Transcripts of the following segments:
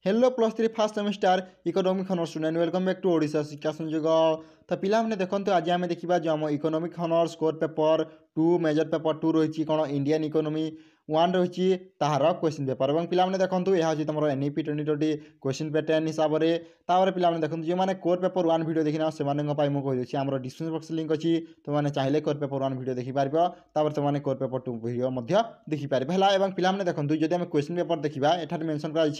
Hello +3 first semester economic honours student welcome back to Odisha Shiksha Sanyog. तो पिला मैंने देखते आज आम देखा जो आम economic honours core paper 2 major paper 2 रही कौन इंडियन इकोनॉमी 1 रही तार क्वेश्चन पेपर और पिला मैंने देखो यह हूँ तुम NEP 2020 क्वेश्चन पैटर्न हिसाब से तापर पिला मैंने देखो जो मैंने कोर पेपर 1 वीडियो देखना से मुझे आम डिस्क्रिप्शन बॉक्स लिंक अच्छी तुमने चाहिए कोर पेपर 1 वीडियो देखिपार तुमने कोर पेपर 2 वीडियो देखिपार है। पिला मैंने देखो जब आम क्वेश्चन पेपर देखा एठार मेंशन कर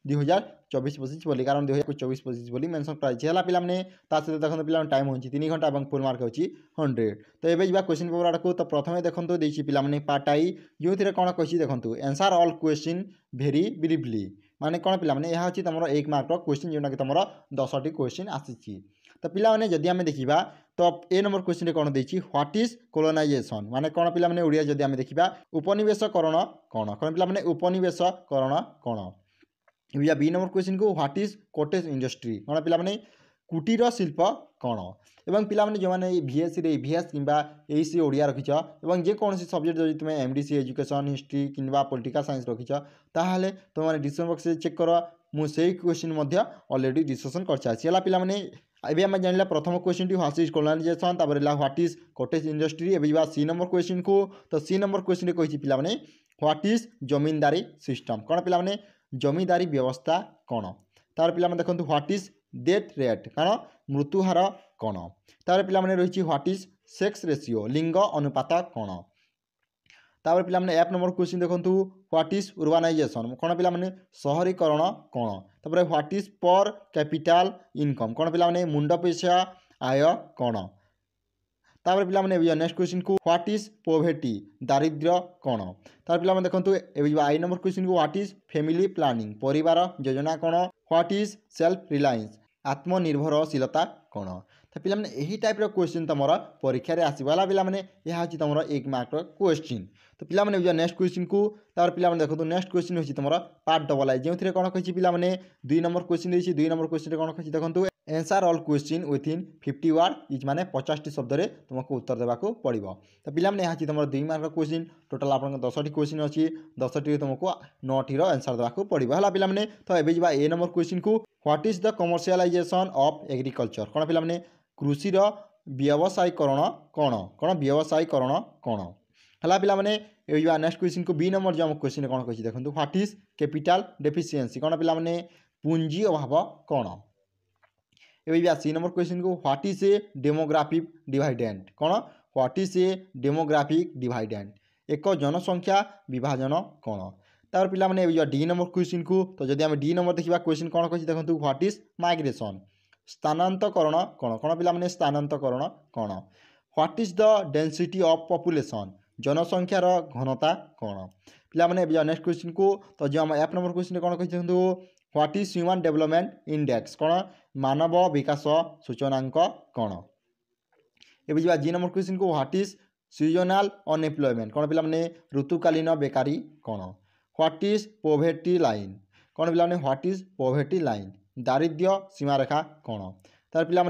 2024-25 बोली कारण 2024-25 बोली मेंशन कराई पिला मैंने सहित देखो पिला टाइम हो 3 घंटा और फुल मार्क होची 100। तो ये जा क्वेश्चन पेपर आड़क तो प्रथम देखो देसी पिला मैंने पार्ट आई जो थे कौन कही देखो एंसर ऑल क्वेश्चन भेरी ब्रीफली माने कौन पिला मैंने यह तुम 1 मार्क क्वेश्चन जोटा कि तुम 10टी क्वेश्चन आसी। तो पिला मैंने जदि आम देखा तो ए नंबर क्वेश्चन कौन देछि व्हाट इज कोलोनाइजेशन माने कौन पिला मैंने ओडिया जदि आम देखा उपनिवेशकरण कौन कौन पिला मैंने उपनिवेशकरण कौन। बी नंबर क्वेश्चन को व्हाट इज कॉटेज इंडस्ट्री कौन पिला मैंने कुटीर शिल्प कौन एवं पिला मैंने जो मैंने VSC रे EVS किंबा AC ओडिया रखिछ एवं जे कौन सब्जेक्ट जब तुम MDC एजुकेशन हिस्ट्री किंबा पॉलिटिकल साइंस रखिछ ताहले तुमने डिस्क्रिप्शन बॉक्स चेक कर मुझे क्वेश्चन ऑलरेडी डिस्कसन कर सारी पिला मैंने एबे आम जाना प्रथम क्वेश्चन टी व्हाट इज कोलोनाइजेशन तापर व्हाट इज कॉटेज इंडस्ट्री एबे सी नंबर क्वेश्चन को तो सी नंबर क्वेश्चन कही पिला मैंने व्हाट इज जमींदारी सिस्टम कौन पिला मैंने जमींदारी व्यवस्था कौन तार पिला देखो व्हाट इज डेथ रेट कारण मृत्युहार कौन तार पिला रही व्हाट इज सेक्स रेशियो लिंग अनुपात कौन तापर पिला एप नंबर क्वेश्चन देखो व्हाट इज उर्बानाइजेशन कौन पिला शहरीकरण कौन तापर व्हाट इज पर कैपिटल इनकम कौन पिला मुंड पैसा आय कौन तापर पिला नेक्स्ट क्वेश्चन को व्हाट इज पोवर्टी दारिद्र्य कौन तार पिला देखो आई नंबर क्वेश्चन को व्हाट इज फैमिली प्लानिंग परिवार योजना कौन व्हाट इज सेल्फ रिलायंस आत्मनिर्भरशीलता कौन। तो पिला यही टाइप क्वेश्चन तुम परीक्षा रे आसला पिला यह हूँ तुम 1 मार्क क्वेश्चन। तो पिला नेक्स्ट क्वेश्चन को तार पिला देखो नेक्स्ट क्वेश्चन होची तुम पार्ट डबल आई जो कौन कही पिला 2 नंबर क्वेश्चन देछि 2 नंबर क्वेश्चन कौन कही देखो answer all question within 50 word is माने 50टी शब्द रे तुमको उत्तर देवा पड़ो। तो पिला यहाँ तुम 2 मार्क क्वेश्चन टोटाल आप 10टी क्वेश्चन अच्छी 10टी तुमको 9टी आंसर देवा पड़ो है पिला तो ये ए नंबर क्वेश्चन को what is the commercialisation of agriculture कौन पिला कृषि व्यवसायीकरण कौन कौन व्यवसायीकरण कौन है पिला नेक्स्ट क्वेश्चन को बी नंबर जो क्वेश्चन कौन कही देखो व्हाट इज कैपिटल डेफिशिएंसी कौन पिला पूंजी अभाव कौन। ये सी नंबर क्वेश्चन को what is a demographic dividend कौन what is a demographic dividend एक जनसंख्या विभाजन कौन तार पिला डी नंबर क्वेश्चन को तो जब आम डी नंबर देखा क्वेश्चन कौन कही देखो व्हाट इज माइग्रेशन स्थानांतकरण कौन कौन पिला स्थानांतकरण कौन what is the density of population जनसंख्यार घनता कौन पिला नेक्स्ट क्वेश्चन को तो जो आम एप नंबर क्वेश्चन कौन कही देखो what is human development index कौन मानव विकास सूचनांक कौन। ये जी नंबर क्वेश्चन को व्हाट इज सीजनल अनएम्प्लॉयमेंट कौन पिला ऋतुकालीन बेकारी कौन व्हाट इज पोवर्टी लाइन कौन पिला व्हाट इज पोवर्टी लाइन दारिद्र्य सीमारेखा कौन तार पिला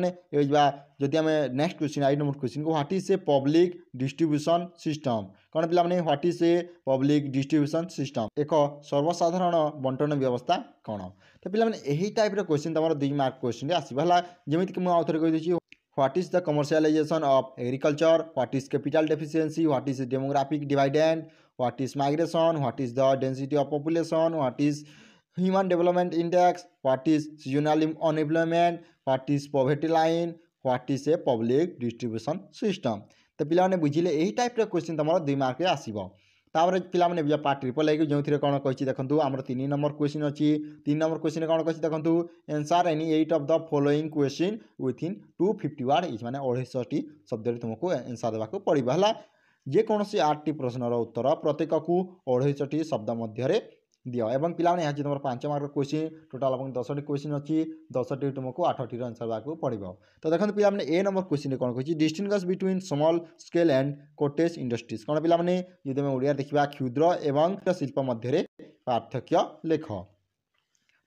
जदि आम next question I number question को what is a public distribution system कौन पिला what is a public distribution system एक सर्वसाधारण बंटन व्यवस्था कौन। तो पिला यही टाइप क्वेश्चन तुम 2 मार्क क्वेश्चन आसला जमीक मुझे आउ थे कहीदेছি what is the commercialisation of agriculture what is capital deficiency what is demographic dividend what is migration what is the density of population what is human development index what is seasonal unemployment what is poverty line what is a public distribution system. तो पिला बुझिले यही type question तुम 2 mark आसब तापर पिला part triple I जो कौन कही देखो आम 3 नंबर क्वेश्चन अच्छी 3 नंबर क्वेश्चन कौन कही देखो answer any 8 of the following question within 250 word is माने 250टी शब्द तुमको एंसर देवा पड़ो है जेकोसी 8टी प्रश्नर उत्तर प्रत्येक को 250टी शब्द मध्य दियो एवं पिला यहाँ तुम 5 मार्क क्वेश्चन टोटाल आप 10टी क्वेश्चन अच्छी 10टी तुमको 8टी आंसर देवा पड़ो। तो देखो पिला ए नंबर क्वेश्चन कौन कही distinguish between small scale and cottage industries कौन पिला यदि आम ओडिया देखा क्षुद्र एवं शिल्प मध्य पार्थक्य लेख।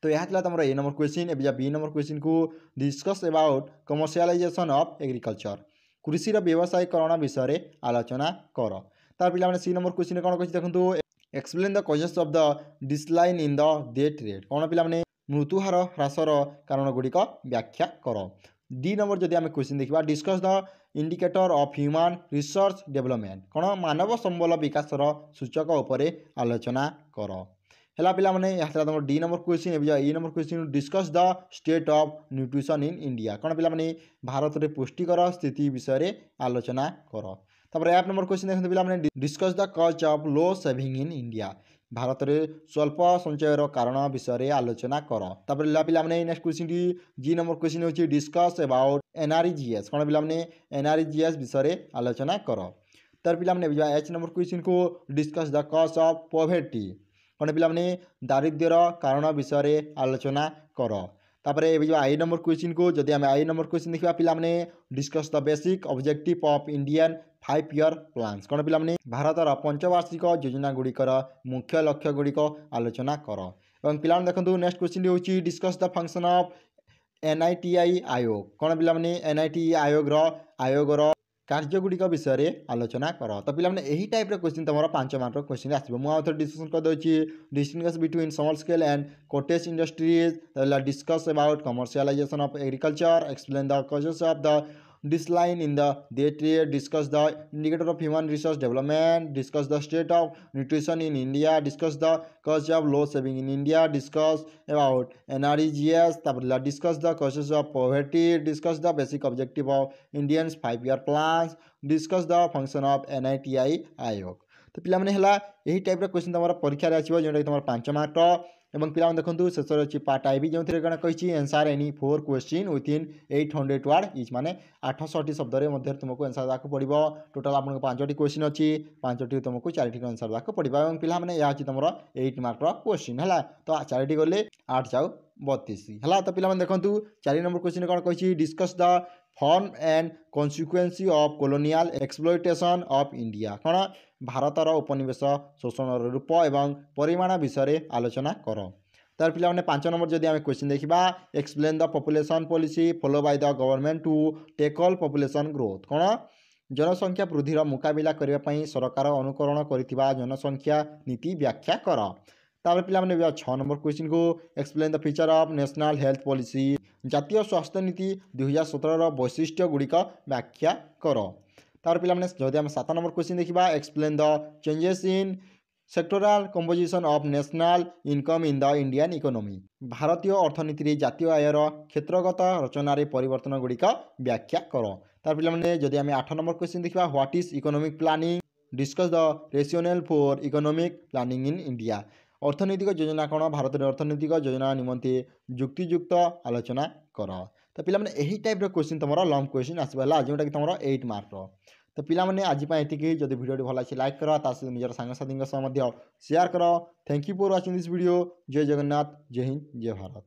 तो यह तुम A number question A B number question को discuss about commercialisation of agriculture कृषि व्यवसायीकरण विषय आलोचना कर तार पिला सी नंबर क्वेश्चन कौन कही देखो explain the causes of the decline in the death rate कौन पिला ମୃତ୍ୟୁହାର ହ୍ରାସର କାରଣଗୁଡ଼ିକ ବ୍ୟାଖ୍ୟା କର। ଡି ନମ୍ବର ଯଦି ଆମେ କ୍ୱେଶ୍ଚିନ୍ ଦେଖିବା discuss the indicator of human research development କ'ଣ ମାନବ ସମ୍ବଳ ବିକାଶର ସୂଚକ ଉପରେ ଆଲୋଚନା କର। ହେଲା ପିଲାମାନେ ଏହା ଥିଲା ତୁମର ଡି ନମ୍ବର କ୍ୱେଶ୍ଚିନ୍। ଏବେ E number question discuss the state of nutrition in India କ'ଣ ପିଲାମାନେ ଭାରତରେ ପୁଷ୍ଟିକର ସ୍ଥିତି ବିଷୟରେ ଆଲୋଚନା କର। ତାପରେ ଏଫ୍ ନମ୍ବର କ୍ୱେଶ୍ଚିନ୍ ଦେଖନ୍ତୁ ପିଲାମାନେ discuss the cause of low saving in India ଭାରତରେ ସ୍ୱଳ୍ପ ସଞ୍ଚୟର କାରଣ ବିଷୟରେ ଆଲୋଚନା କର। ତାପରେ ପିଲାମାନେ ନେକ୍ସଟ କ୍ୱେଶ୍ଚିନ୍ଟି ଜି ନମ୍ବର କ୍ୱେଶ୍ଚିନ୍ ହେଉଛି ଡିସ୍କସ୍ ଏବାଉଟ୍ ଏନ୍ଆର୍ଇଜିଏସ୍ କ'ଣ ପିଲାମାନେ ଏନ୍ଆର୍ଇଜିଏସ୍ ବିଷୟରେ ଆଲୋଚନା କର। ତାପରେ ପିଲାମାନେ ଏଚ୍ ନମ୍ବର କ୍ୱେଶ୍ଚିନ୍କୁ discuss the cause of poverty କ'ଣ ପିଲାମାନେ ଦାରିଦ୍ର୍ୟର କାରଣ ବିଷୟରେ ଆଲୋଚନା କର। ତାପରେ ଏବେ ଯେଉଁ ଆଇ ନମ୍ବର କ୍ୱେଶ୍ଚିନ୍କୁ ଯଦି ଆମେ ଆଇ ନମ୍ବର କ୍ୱେଶ୍ଚିନ୍ ଦେଖିବା ପିଲାମାନେ discuss the basic objective of Indian 5 year plans କ'ଣ ପିଲାମାନେ ଭାରତର ପଞ୍ଚବାର୍ଷିକ ଯୋଜନା ଗୁଡ଼ିକର ମୁଖ୍ୟ ଲକ୍ଷ୍ୟ ଗୁଡ଼ିକ ଆଲୋଚନା କର। ଏବଂ ପିଲାମାନେ ଦେଖନ୍ତୁ ନେକ୍ସଟ କ୍ୱେଶ୍ଚିନ୍ ହେଉଛି discuss the function of NITI Aayog କ'ଣ ପିଲାମାନେ NITI ଆୟୋଗର କାର୍ଯ୍ୟଗୁଡ଼ିକ ବିଷୟରେ ଆଲୋଚନା କର। ତ ପିଲାମାନେ ଏହି ଟାଇପ୍ର କ୍ୱେଶ୍ଚିନ୍ ତୁମର 5 ମାର୍କର କ୍ୱେଶ୍ଚିନ୍ ଆସିବ। ମୁଁ ଆଉ ଥରେ ଡିସ୍କସନ୍ କରିଦେଉଛି distinguish between small scale and cottage industries discuss about commercialisation of agriculture explain the causes of the decline in the day trade discuss the indicator of human resource development discuss the state of nutrition in India discuss the cause of low saving in India discuss about NREGS discuss the causes of poverty discuss the basic objective of Indians 5 year plans discuss the function of NITI आयोग। तो पिलाने है यही type question तुम परीक्षा आसो जोटा तुम 5 मार्क এবং ପିଲାମାନେ ଦେଖନ୍ତୁ ଶେଷରେ ଅଛି ପାର୍ଟ ଆଇ ବି ଯେଉଁଥିରେ କ'ଣ କହିଛି answer any 4 question within 800 word each ମାନେ 800ଟି ଶବ୍ଦରେ ମଧ୍ୟରେ ତୁମକୁ ଆନ୍ସର୍ ଦେବାକୁ ପଡ଼ିବ। ଟୋଟାଲ୍ ଆପଣଙ୍କ 5ଟି କ୍ୱେଶ୍ଚିନ୍ ଅଛି 5ଟି ତୁମକୁ 4ଟିର ଆନ୍ସର୍ ଦେବାକୁ ପଡ଼ିବ ଏବଂ ପିଲାମାନେ ଏହା ଅଛି ତୁମର 8 ମାର୍କର କ୍ୱେଶ୍ଚିନ୍ ହେଲା। ତ 4ଟି ଗଲେ 8 ଯାଉ 32 ହେଲା। ତ ପିଲାମାନେ ଦେଖନ୍ତୁ 4 ନମ୍ବର କ୍ୱେଶ୍ଚିନ୍ କ'ଣ କହିଛି discuss the form and consequences of colonial exploitation of India କ'ଣ ଭାରତର ଉପନିବେଶ ଶୋଷଣର ରୂପ ଏବଂ ପରିମାଣ ବିଷୟରେ ଆଲୋଚନା କର। ତାର ପିଲାମାନେ 5 ନମ୍ବର ଯଦି ଆମେ କ୍ୱେଶ୍ଚିନ୍ ଦେଖିବା explain the population policy follow by the government to tackle population growth କ'ଣ ଜନସଂଖ୍ୟା ବୃଦ୍ଧିର ମୁକାବିଲା କରିବା ପାଇଁ ସରକାର ଅନୁକରଣ କରିଥିବା ଜନସଂଖ୍ୟା ନୀତି ବ୍ୟାଖ୍ୟା କର। ତାପରେ ପିଲାମାନେ 6 ନମ୍ବର କ୍ୱେଶ୍ଚିନ୍କୁ explain the feature of national health policy ଜାତୀୟ ସ୍ୱାସ୍ଥ୍ୟ ନୀତି 2017ର ବୈଶିଷ୍ଟ୍ୟ ଗୁଡ଼ିକ ବ୍ୟାଖ୍ୟା କର। ତାପରେ ପିଲାମାନେ ଯଦି ଆମେ 7 ନମ୍ବର କ୍ୱେଶ୍ଚିନ୍ ଦେଖିବା explain the changes in sectoral composition of national income in the Indian economy ଭାରତୀୟ ଅର୍ଥନୀତିରେ ଜାତୀୟ ଆୟର କ୍ଷେତ୍ରଗତ ରଚନାରେ ପରିବର୍ତ୍ତନ ଗୁଡ଼ିକ ବ୍ୟାଖ୍ୟା କର। ତାର ପିଲାମାନେ ଯଦି ଆମେ 8 ନମ୍ବର କ୍ୱେଶ୍ଚିନ୍ ଦେଖିବା what is economic planning discuss the rationale for economic planning in India ଅର୍ଥନୈତିକ ଯୋଜନା କ'ଣ ଭାରତରେ ଅର୍ଥନୈତିକ ଯୋଜନା ନିମନ୍ତେ ଯୁକ୍ତିଯୁକ୍ତ ଆଲୋଚନା କର। ତ ପିଲାମାନେ ଏହି ଟାଇପ୍ର କ୍ୱେଶ୍ଚିନ୍ ତୁମର ଲଙ୍ଗ୍ କ୍ୱେଶ୍ଚିନ୍ ଆସିବ ହେଲା ଯେଉଁଟାକି ତୁମର 8 ମାର୍କର। ତ ପିଲାମାନେ ଆଜି ପାଇଁ ଏତିକି ଯଦି ଭିଡ଼ିଓଟି ଭଲ ଅଛି ଲାଇକ୍ କର ତା ସହିତ ନିଜର ସାଙ୍ଗସାଥୀଙ୍କ ସହ ମଧ୍ୟ ସେୟାର କର। Thank you for watching this video. ଜୟ ଜଗନ୍ନାଥ ଜୟ ହିନ୍ଦ ଜୟ ଭାରତ।